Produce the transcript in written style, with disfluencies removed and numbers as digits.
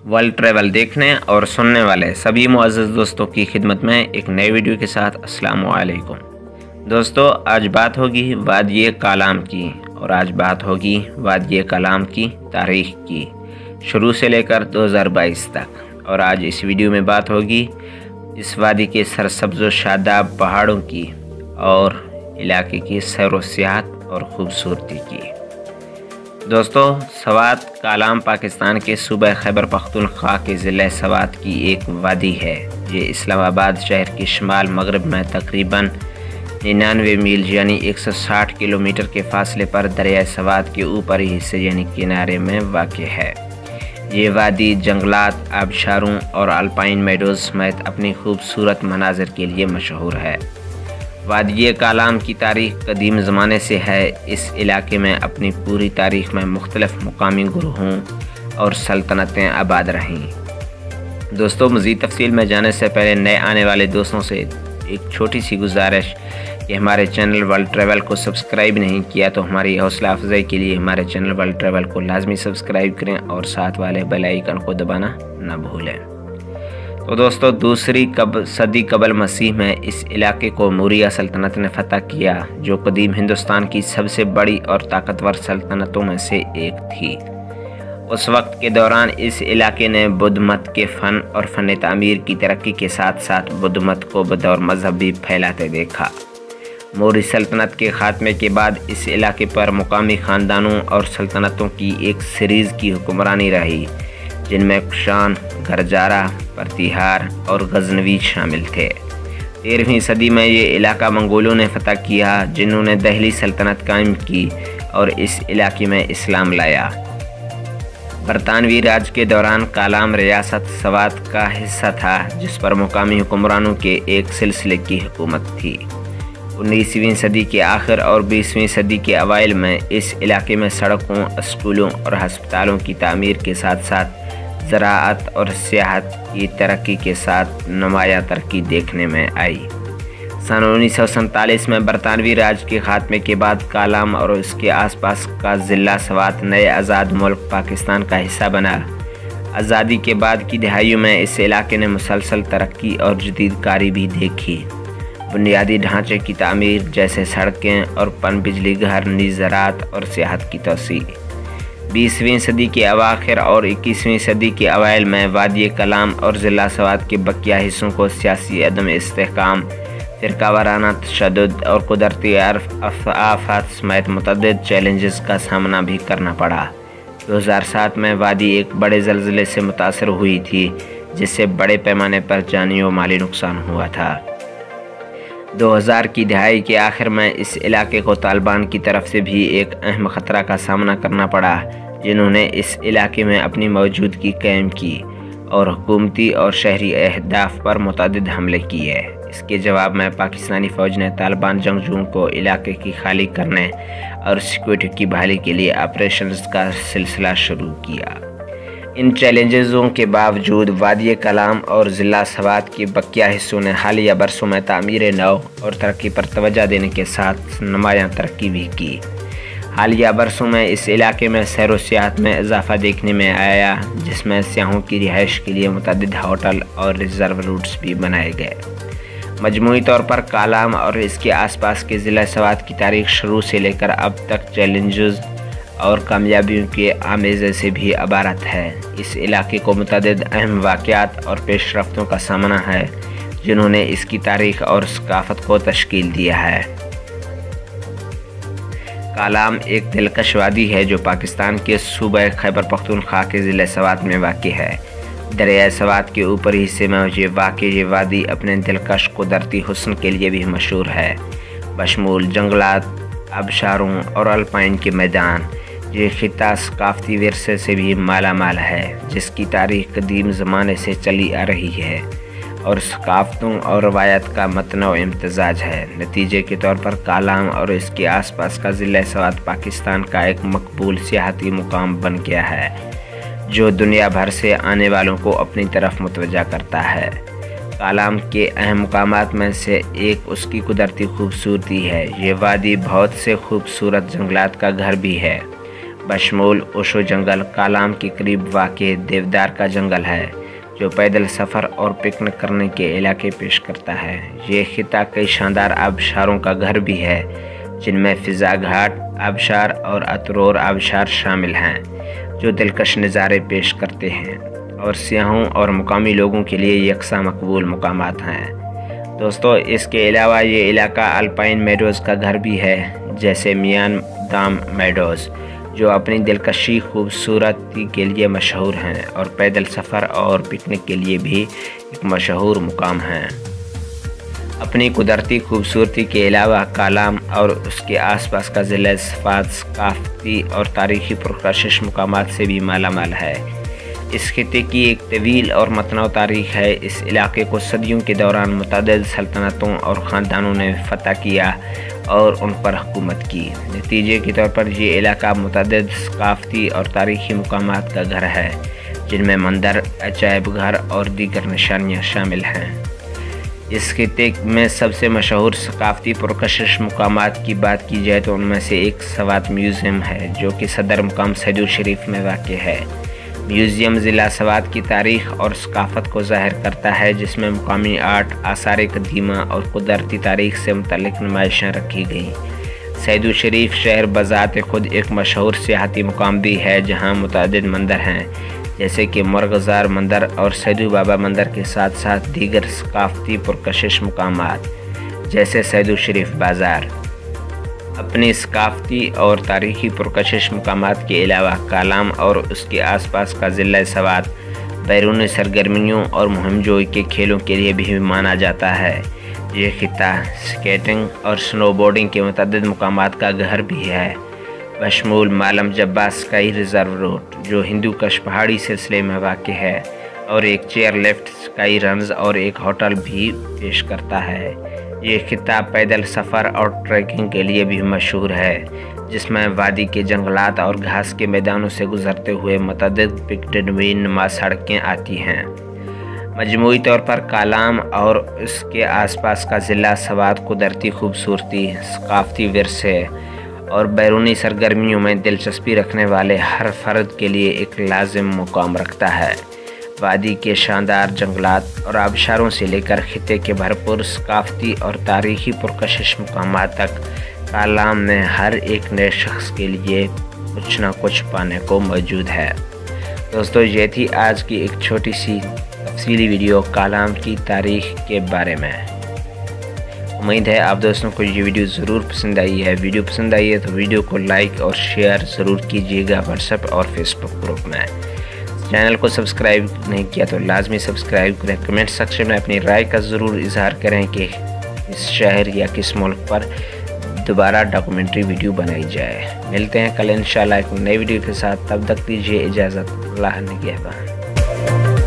World travel देखने और सुनने वाले सभी मुअज़्ज़ज़ दोस्तों की खिदमत में एक नए वीडियो के साथ अस्सलाम वालेकुम। दोस्तों, आज बात होगी वादी कालाम की और आज बात होगी वादी कालाम की तारीख़ की, शुरू से लेकर 2022 तक। और आज इस वीडियो में बात होगी इस वादी के सरसब्ज़ व शादाब पहाड़ों की और इलाके की सैर व सियाहत और ख़ूबसूरती की। दोस्तों, सवात कालाम पाकिस्तान के सूबे खैबर पख्तूनख्वा के ज़िले सवात की एक वादी है। ये इस्लामाबाद शहर के शुमाल मगरब में तकरीबन 99 मील यानी 160 किलोमीटर के फासले पर दरिया सवात के ऊपरी हिस्से यानी किनारे में वाक़ है। ये वादी जंगलात, आबशारों और अल्पाइन मेडोज़ समेत अपनी खूबसूरत मनाज़र के लिए मशहूर है। वादी कालाम की तारीख़ कदीम ज़माने से है। इस इलाके में अपनी पूरी तारीख़ में मुख्तलिफ़ मुकामी गुरूहों और सल्तनतें आबाद रहीं। दोस्तों, मज़ीद तफसील में जाने से पहले नए आने वाले दोस्तों से एक छोटी सी गुजारिश कि हमारे चैनल वर्ल्ड ट्रैवल को सब्सक्राइब नहीं किया तो हमारी हौसला अफजाई के लिए हमारे चैनल वर्ल्ड ट्रैवल को लाजमी सब्सक्राइब करें और साथ वाले बेल आइकन को दबाना न भूलें। तो दोस्तों, दूसरी सदी कबल मसीह में इस इलाके को मौर्य सल्तनत ने फ़तह किया, जो कदीम हिंदुस्तान की सबसे बड़ी और ताकतवर सल्तनतों में से एक थी। उस वक्त के दौरान इस इलाके ने बुद्ध मत के फ़न और फ़न तामीर की तरक्की के साथ साथ बुद्ध मत को बतौर मज़हब भी फैलाते देखा। मौर्य सल्तनत के ख़ात्मे के बाद इस इलाके पर मुकामी ख़ानदानों और सल्तनतों की एक सीरीज़ की हुक्मरानी रही, जिनमें कुशान, गरजारा, प्रतिहार और गजनवी शामिल थे। 13वीं सदी में ये इलाका मंगोलों ने फ़तह किया, जिन्होंने दहली सल्तनत कायम की और इस इलाके में इस्लाम लाया। बरतानवी राज के दौरान कालाम रियासत सवात का हिस्सा था, जिस पर मुकामी हुक्मरानों के एक सिलसिले की हुकूमत थी। 19वीं सदी के आखिर और 20वीं सदी के अवाइल में इस इलाके में सड़कों, स्कूलों और हस्पतालों की तामीर के साथ साथ ज़राअत और सियाहत की तरक्की के साथ नुमायाँ तरक्की देखने में आई। सन 1947 में बरतानवी राज के ख़ात्मे के बाद कालाम और उसके आसपास का ज़िला सवात नए आज़ाद मुल्क पाकिस्तान का हिस्सा बना। आज़ादी के बाद की दहाइयों में इस इलाके ने मुसलसल तरक्की और जदीदकारी भी देखी। बुनियादी ढांचे की तामीर जैसे सड़कें और पन बिजली घर, नीज़ ज़राअत और सियाहत की तोसी। 20वीं सदी के अवाखिर और 21वीं सदी के अवाइल में वादी कालाम और ज़िला सवात के बकिया हिस्सों को सियासी अदम इस्तेहकाम, फ़िरका वाराना तशद्दुद और कुदरती आफ़ात समेत मुतअद्दिद चैलेंजेस का सामना भी करना पड़ा। 2007 में वादी एक बड़े ज़लज़ले से मुतासर हुई थी, जिससे बड़े पैमाने पर जानी और माली नुकसान हुआ था। 2000 की दहाई के आखिर में इस इलाके को तालिबान की तरफ से भी एक अहम ख़तरा का सामना करना पड़ा, जिन्होंने इस इलाके में अपनी मौजूदगी कायम की और हुकूमती और शहरी अहदाफ पर मुतअद्दिद हमले किए। इसके जवाब में पाकिस्तानी फ़ौज ने तालिबान जंगजुओं को इलाके की खाली करने और सिक्योरिटी की बहाली के लिए ऑपरेशंस का सिलसिला शुरू किया। इन चैलेंजेज़ों के बावजूद वादी कालाम और ज़िला सवात के बकिया हिस्सों ने हालिया बरसों में तामीर नौ और तरक्की पर तवज्जो देने के साथ नुमायाँ तरक्की भी की। हालिया बरसों में इस इलाके में सैर व सियाहत में इजाफा देखने में आया, जिसमें सियाहों की रिहाइश के लिए मुतअद्दिद होटल और रिज़र्व रूट्स भी बनाए गए। मजमूई तौर पर कालाम और इसके आसपास के ज़िला सवात की तारीख़ शुरू से लेकर अब तक चैलेंजेस और कामयाबियों के आमेज़े से भी अबारत है। इस इलाके को मुतअद्दिद अहम वाक़यात और पेशरफ्तों का सामना है, जिन्होंने इसकी तारीख़ और सकाफ़त को तश्कील दिया है। कालाम एक दिलकश वादी है जो पाकिस्तान के सूबे खैबर पख्तूनख्वा के ज़िले सवात में वाक़ है। दरिया सवात के ऊपरी हिस्से में ये वादी अपने दिलकश कुदरती हुस्न के लिए भी मशहूर है, बशमूल जंगलात, आबशारों और अल्पाइन के मैदान। ये खित्ता सकाफ़ती विरसे से भी माला माल है, जिसकी तारीख़ कदीम ज़माने से चली आ रही है और सकाफ़तों और रवायत का मतनों इम्तज़ाज है। नतीजे के तौर पर कालाम और इसके आसपास का ज़िला सवात पाकिस्तान का एक मकबूल सियाहती मुकाम बन गया है, जो दुनिया भर से आने वालों को अपनी तरफ मुतवज्जा करता है। कालाम के अहम मुकामात में से एक उसकी कुदरती खूबसूरती है। ये वादी बहुत से खूबसूरत जंगलात का घर भी है। बशमूल ओशो जंगल कालाम के करीब वाक़ देवदार का जंगल है, जो पैदल सफ़र और पिकनिक करने के इलाके पेश करता है। ये खिता कई शानदार आबशारों का घर भी है, जिनमें फ़िज़ा घाट आबशार और अतरोर आबशार शामिल हैं, जो दिलकश नज़ारे पेश करते हैं और सियाहों और मुकामी लोगों के लिए यकसा मकबूल मुकामात हैं। दोस्तों, इसके अलावा ये इलाका अल्पाइन मेडोज़ का घर भी है, जैसे मियान दाम मेडोज़, जो अपनी दिलकशी खूबसूरती के लिए मशहूर हैं और पैदल सफ़र और पिकनिक के लिए भी एक मशहूर मुकाम हैं। अपनी कुदरती खूबसूरती के अलावा कालाम और उसके आसपास का ज़िला सफ़ात सकाफ़ती और तारीख़ी पुरकशिश मुकामात से भी माला माल है। इस खिते की एक तवील और मतनू तारीख़ है। इस इलाके को सदियों के दौरान मुतअद्दिद सल्तनतों और ख़ानदानों ने फ़तह किया और उन पर हुकूमत की। नतीजे के तौर पर ये इलाका मुतअद्दिद सकाफ़ती और तारीख़ी मुकामात का घर है, जिनमें मंदिर, अजायब घर और दीगर निशानियाँ शामिल हैं। इस खिते में सबसे मशहूर सकाफ़ती पुरकशिश मुकामात की बात की जाए तो उनमें से एक सवात म्यूज़ियम है, जो कि सदर मुकाम सैदू शरीफ में वाक़ है। म्यूज़ियम ज़िला सवात की तारीख़ और सकाफ़त को ज़ाहिर करता है, जिसमें मुकामी आर्ट, आसार कदीमा और कुदरती तारीख़ से मुतल्लिक़ नुमाइशें रखी गईं। सैदू शरीफ शहर बज़ात खुद एक मशहूर सियाहती मुकाम भी है, जहाँ मुतअद्दिद मंदिर हैं, जैसे कि मरगज़ार मंदिर और सैदू बाबा मंदिर के साथ साथ दीगर सकाफ़ती पुरकशिश मुकामात, जैसे सैदू शरीफ बाज़ार। अपनी सकाफ़ती और तारीख़ी पुरकशिश मुकामात के अलावा कालाम और उसके आसपास का ज़िला सवात बैरूनी सरगर्मियों और मुहिमजोई के खेलों के लिए भी माना जाता है। ये खिता स्केटिंग और स्नोबोर्डिंग के मुतअद्दिद मुकामात का घर भी है, बशमूल मालम जब्बा स्काई रिज़र्व रोड, जो हिंदू कश पहाड़ी सिलसिले में वाक़ है, और एक चेयर लिफ्ट, स्काई रन्स और एक होटल भी पेश करता है। ये खिता पैदल सफ़र और ट्रैकिंग के लिए भी मशहूर है, जिसमें वादी के जंगलात और घास के मैदानों से गुज़रते हुए मुतअद्दिद पिकनिक नुमा सड़कें आती हैं। मजमूई तौर पर कालाम और उसके आसपास का ज़िला सवात कुदरती खूबसूरती, सकाफ़ती विरसे और बैरूनी सरगर्मियों में दिलचस्पी रखने वाले हर फ़र्द के लिए एक लाजिम मुकाम रखता है। वादी के शानदार जंगलात और आबशारों से लेकर खिते के भरपूर सकाफ़ती और तारीख़ी पुरकशिश मुकामात तक कालाम में हर एक नए शख्स के लिए कुछ न कुछ पाने को मौजूद है। दोस्तों, ये थी आज की एक छोटी सी तफसीली वीडियो कालाम की तारीख़ के बारे में। उम्मीद है आप दोस्तों को ये वीडियो ज़रूर पसंद आई है। वीडियो पसंद आई है तो वीडियो को लाइक और शेयर ज़रूर कीजिएगा व्हाट्सएप और फेसबुक ग्रुप में। चैनल को सब्सक्राइब नहीं किया तो लाजमी सब्सक्राइब करें। कमेंट सेक्शन में अपनी राय का ज़रूर इजहार करें कि इस शहर या किस मुल्क पर दोबारा डॉक्यूमेंट्री वीडियो बनाई जाए। मिलते हैं कल इंशाल्लाह एक नई वीडियो के साथ, तब तक दीजिए इजाज़त। अल्लाह निगहबान।